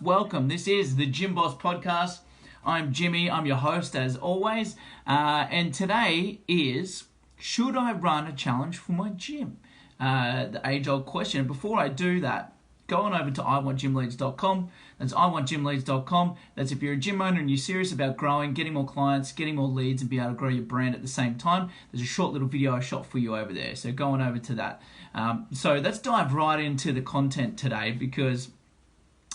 welcome. This is the Gym Boss Podcast. I'm Jimmy, I'm your host as always, and today is, should I run a challenge for my gym? The age-old question. Before I do that, go on over to iwantgymleads.com. That's iwantgymleads.com. That's if you're a gym owner and you're serious about growing, getting more clients, getting more leads, and be able to grow your brand at the same time. There's a short little video I shot for you over there, so go on over to that. So let's dive right into the content today, because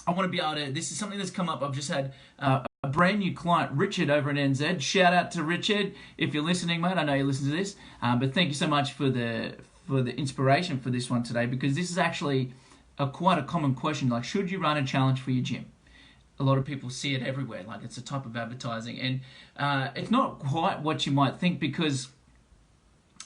I want to be able to, this is something that's come up. I've just had a brand new client, Richard, over in NZ. Shout out to Richard. If you're listening, mate, I know you listen to this, but thank you so much for the inspiration for this one today, because this is actually quite a common question. Like, should you run a challenge for your gym? A lot of people see it everywhere. Like, it's a type of advertising, and it's not quite what you might think, because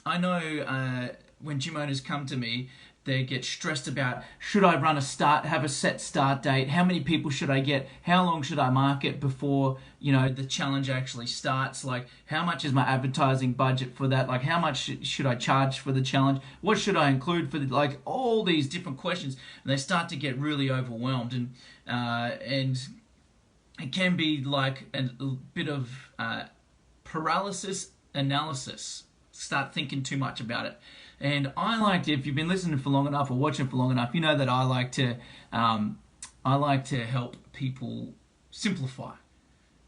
I know when gym owners come to me, they get stressed about, should I have a set start date? How many people should I get? How long should I market before, the challenge actually starts? Like, how much is my advertising budget for that? Like, how much should I charge for the challenge? What should I include for like all these different questions? And they start to get really overwhelmed, and it can be like a bit of paralysis analysis. Start thinking too much about it. And I like to, if you've been listening for long enough or watching for long enough, you know that I like to help people simplify,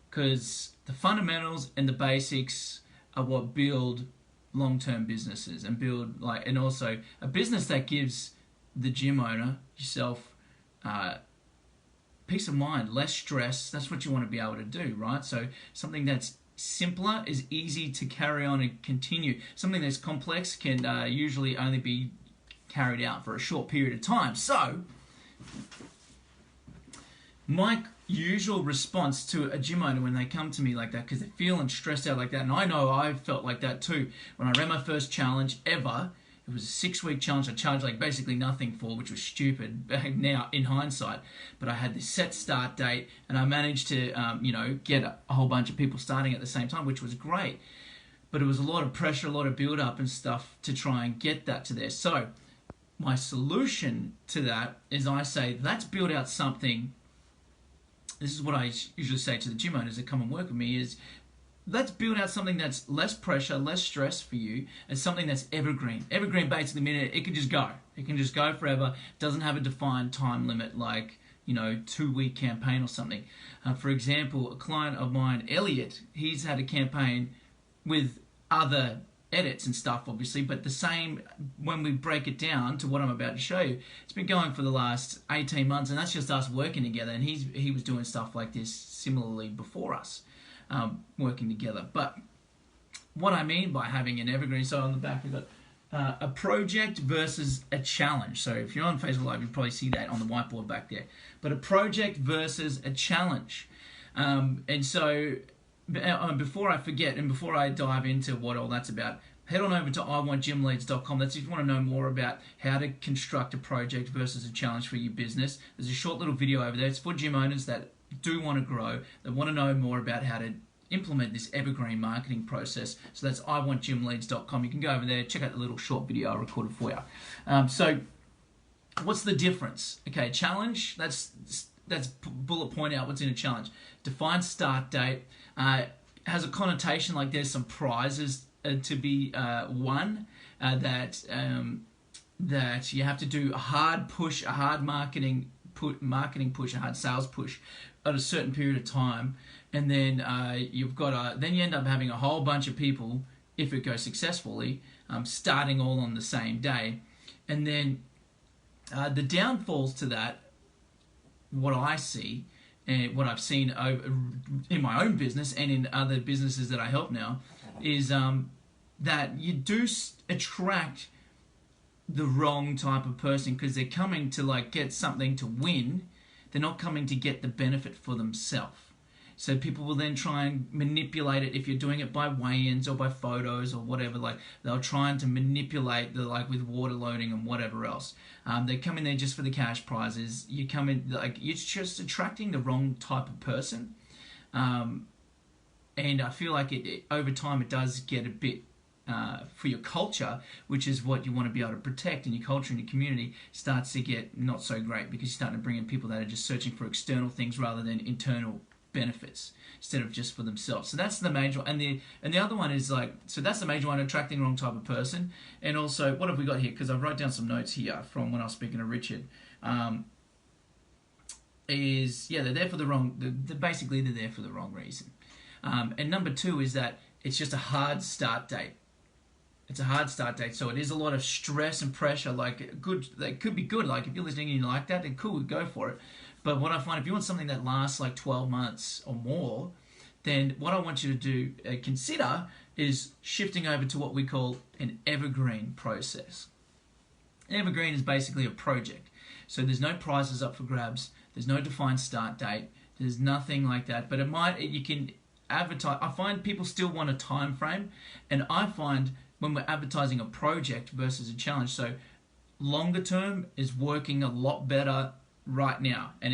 because the fundamentals and the basics are what build long-term businesses, and and also a business that gives the gym owner, yourself, peace of mind, less stress. That's what you want to be able to do, right? So something that's simpler is easy to carry on and continue. Something that's complex can usually only be carried out for a short period of time. So my usual response to a gym owner when they come to me like that, because they're feeling stressed out like that, and I know I felt like that too when I ran my first challenge ever. It was a 6-week challenge I charged like basically nothing for, which was stupid now in hindsight. But I had this set start date, and I managed to, get a whole bunch of people starting at the same time, which was great. But it was a lot of pressure, a lot of build-up and stuff to try and get that to there. So my solution to that is, I say, let's build out something. This is what I usually say to the gym owners that come and work with me is, let's build out something that's less pressure, less stress for you, and something that's evergreen. Evergreen basically means it can just go. It can just go forever. Doesn't have a defined time limit like, 2-week campaign or something. For example, a client of mine, Elliot, he's had a campaign with other edits and stuff, obviously, but the same when we break it down to what I'm about to show you. It's been going for the last 18 months, and that's just us working together, and he was doing stuff like this similarly before us. Working together. But what I mean by having an evergreen, so on the back we've got a project versus a challenge. So if you're on Facebook Live, you probably see that on the whiteboard back there. But a project versus a challenge. And so before I forget, and before I dive into what all that's about, head on over to iwantgymleads.com. That's if you want to know more about how to construct a project versus a challenge for your business. There's a short little video over there. It's for gym owners that do want to grow, that want to know more about how to implement this evergreen marketing process. So that's iwantgymleads.com. You can go over there, check out the little short video I recorded for you. So what's the difference? Okay, challenge, that's bullet point out what's in a challenge. Defined start date, has a connotation like there's some prizes to be won, that you have to do a hard push, a hard marketing push, a hard sales push at a certain period of time, and then then you end up having a whole bunch of people, if it goes successfully, starting all on the same day. And then the downfalls to that, what I see and what I've seen in my own business and in other businesses that I help now, is that you do attract the wrong type of person, because they're coming to get something to win. They're not coming to get the benefit for themselves. So people will then try and manipulate it. If you're doing it by weigh-ins or by photos or whatever, they'll try to manipulate with water loading and whatever else. They come in there just for the cash prizes. You come in you're just attracting the wrong type of person, and I feel like it over time it does get a bit for your culture, which is what you want to be able to protect, and your culture and your community starts to get not so great because you're starting to bring in people that are just searching for external things rather than internal benefits instead of just for themselves. So that's the major one. And the other one is like, so that's the major one, attracting the wrong type of person. And also, what have we got here? Because I wrote down some notes here from when I was speaking to Richard. They're there for the wrong, basically they're there for the wrong reason. And number two is that it's just a hard start date. It's a hard start date, so it is a lot of stress and pressure. Like that could be good. Like if you're listening and you like that, then cool, go for it. But what I find, if you want something that lasts like 12 months or more, then what I want you to do, consider, is shifting over to what we call an evergreen process. An evergreen is basically a project. So there's no prizes up for grabs. There's no defined start date. There's nothing like that. But you can advertise. I find people still want a time frame, and I find when we're advertising a project versus a challenge, so longer term is working a lot better right now. And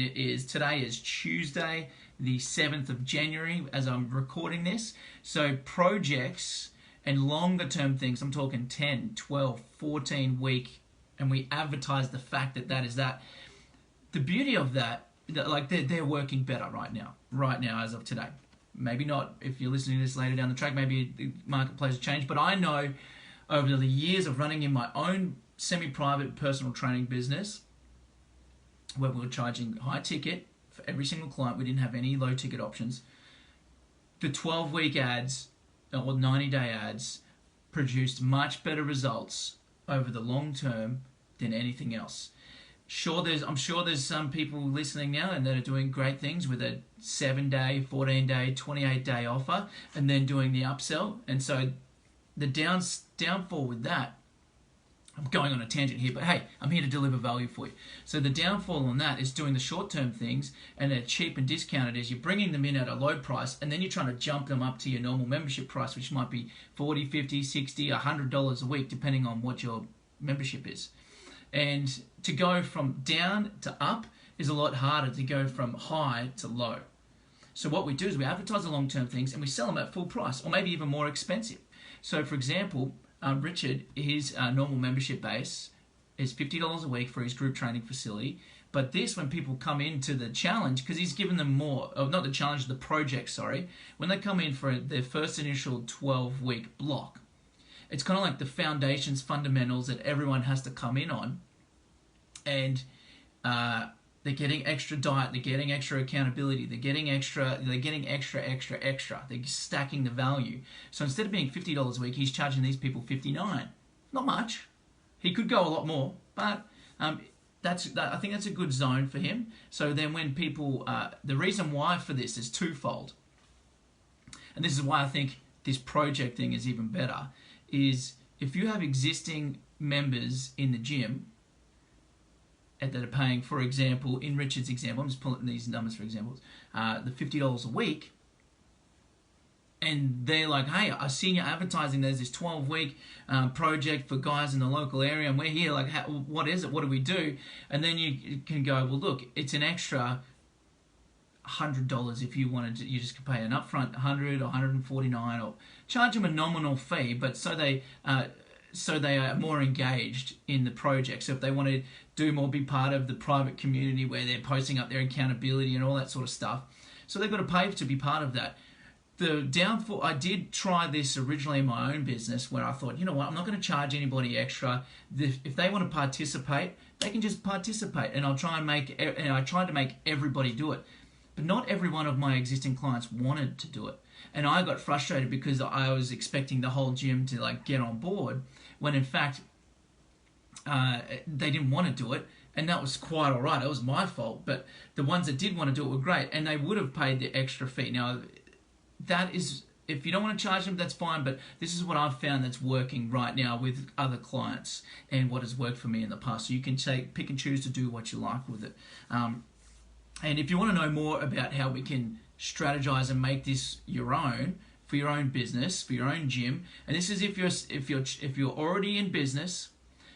today is Tuesday, the 7th of January, as I'm recording this. So projects and longer term things, I'm talking 10, 12, 14 week, and we advertise the fact that is that. The beauty of that, like they're working better right now as of today. Maybe not if you're listening to this later down the track, maybe the marketplace has changed, but I know over the years of running in my own semi-private personal training business, where we were charging high ticket for every single client, we didn't have any low ticket options. The 12-week ads or 90-day ads produced much better results over the long term than anything else. I'm sure there's some people listening now and that are doing great things with a 7-day, 14-day, 28-day offer and then doing the upsell. And so the downfall with that, I'm going on a tangent here, but hey, I'm here to deliver value for you. So the downfall on that is doing the short-term things, and they're cheap and discounted, is you're bringing them in at a low price and then you're trying to jump them up to your normal membership price, which might be $40, $50, $60, $100 a week, depending on what your membership is. And to go from down to up is a lot harder to go from high to low. So what we do is we advertise the long-term things and we sell them at full price, or maybe even more expensive. So for example, Richard, his normal membership base is $50 a week for his group training facility. But this, when people come into the challenge, because he's given them more, not the challenge, the project, sorry, when they come in for their first initial 12-week block, it's kind of like the foundations, fundamentals that everyone has to come in on. And they're getting extra diet, they're getting extra accountability, they're getting extra. They're stacking the value. So instead of being $50 a week, he's charging these people $59. Not much. He could go a lot more, but I think that's a good zone for him. So then when people, the reason why for this is twofold. And this is why I think this project thing is even better, is if you have existing members in the gym that are paying, for example, in Richard's example, I'm just pulling these numbers for examples, the $50 a week, and they're like, hey, I've seen you advertising there's this 12-week project for guys in the local area, and we're here, like, what is it? What do we do? And then you can go, well, look, it's an extra $100 if you wanted to. You just could pay an upfront $100 or $149, or charge them a nominal fee, but so they are more engaged in the project. So if they want to do more, be part of the private community where they're posting up their accountability and all that sort of stuff, so they've got to pay to be part of that. The downfall, I did try this originally in my own business where I thought, you know what, I'm not going to charge anybody extra. If they want to participate, they can just participate, and I tried to make everybody do it. But not every one of my existing clients wanted to do it. And I got frustrated because I was expecting the whole gym to like get on board, when in fact they didn't want to do it, and that was quite all right. It was my fault, but the ones that did want to do it were great, and they would have paid the extra fee. Now, that is, if you don't want to charge them, that's fine, but this is what I've found that's working right now with other clients and what has worked for me in the past. So you can pick and choose to do what you like with it. And if you want to know more about how we can strategize and make this your own, for your own business, for your own gym, and this is if you're already in business,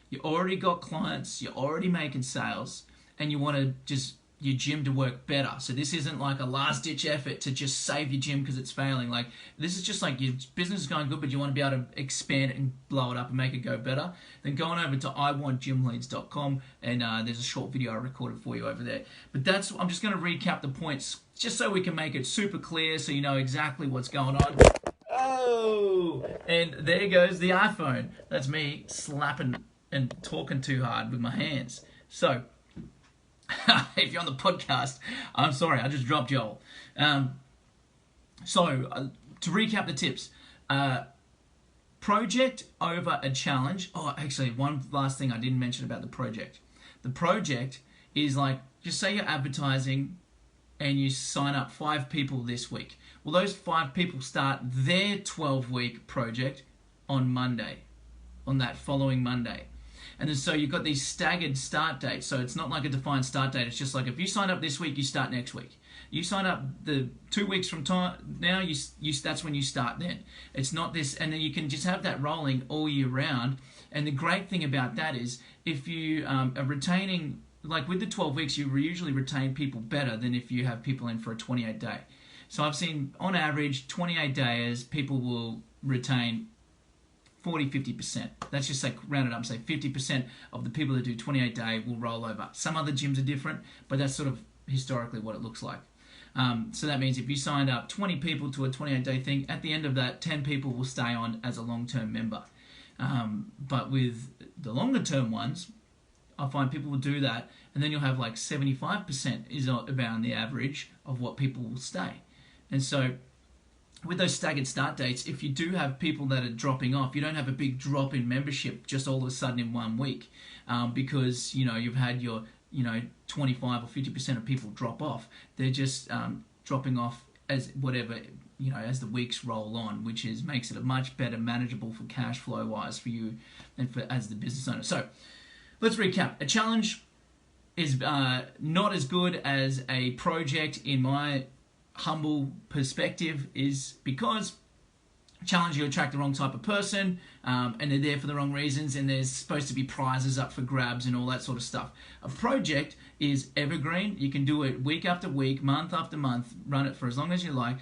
you already got clients, you're already making sales, and you want to just your gym to work better. So this isn't like a last-ditch effort to just save your gym because it's failing. Like, this is just like your business is going good, but you want to be able to expand it and blow it up and make it go better. Then go on over to iwantgymleads.com, and there's a short video I recorded for you over there. But I'm just going to recap the points just so we can make it super clear so you know exactly what's going on. Oh, and there goes the iPhone. That's me slapping and talking too hard with my hands. So, if you're on the podcast, I'm sorry, I just dropped y'all. So, to recap the tips, project over a challenge. Oh, actually, one last thing I didn't mention about the project. The project is like, just say you're advertising and you sign up 5 people this week. Well, those 5 people start their 12-week project on Monday, on that following Monday. And then so you've got these staggered start dates. So it's not like a defined start date. It's just like if you sign up this week, you start next week. You sign up the 2 weeks from now, that's when you start then. It's not this, and then you can just have that rolling all year round. And the great thing about that is if you are retaining, like with the 12 weeks, you usually retain people better than if you have people in for a 28-day. So I've seen, on average, 28 days, people will retain 40-50%. Let's just say, round it up and say 50% of the people that do 28-day will roll over. Some other gyms are different, but that's sort of historically what it looks like. So that means if you signed up 20 people to a 28-day thing, at the end of that, 10 people will stay on as a long-term member. But with the longer-term ones, I find people will do that, and then you'll have like 75% is about the average of what people will stay. And so with those staggered start dates, if you do have people that are dropping off, you don't have a big drop in membership just all of a sudden in 1 week, because you've had your 25 or 50% of people drop off. They're just dropping off as whatever as the weeks roll on, which makes it a much better manageable for cash flow wise for you and as the business owner. So let's recap. A challenge is not as good as a project in my humble perspective, is because challenge, you attract the wrong type of person, and they're there for the wrong reasons, and there's supposed to be prizes up for grabs and all that sort of stuff. A project is evergreen. You can do it week after week, month after month, run it for as long as you like.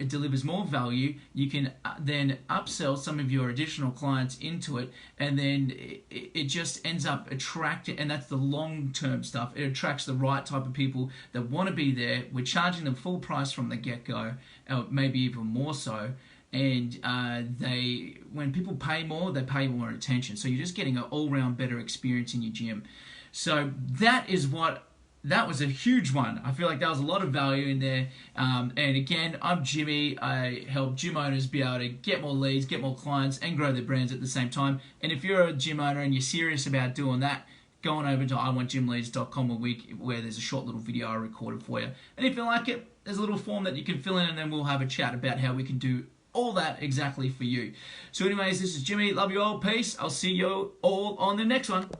It delivers more value. You can then upsell some of your additional clients into it, and then it just ends up attracting, and that's the long-term stuff. It attracts the right type of people that want to be there. We're charging them full price from the get-go, maybe even more so. And when people pay more, they pay more attention. So you're just getting an all-round better experience in your gym. So that was a huge one. I feel like there was a lot of value in there. And again, I'm Jimmy. I help gym owners be able to get more leads, get more clients, and grow their brands at the same time. And if you're a gym owner and you're serious about doing that, go on over to iwantgymleads.com where there's a short little video I recorded for you. And if you like it, there's a little form that you can fill in, and then we'll have a chat about how we can do all that exactly for you. So anyways, this is Jimmy. Love you all. Peace. I'll see you all on the next one.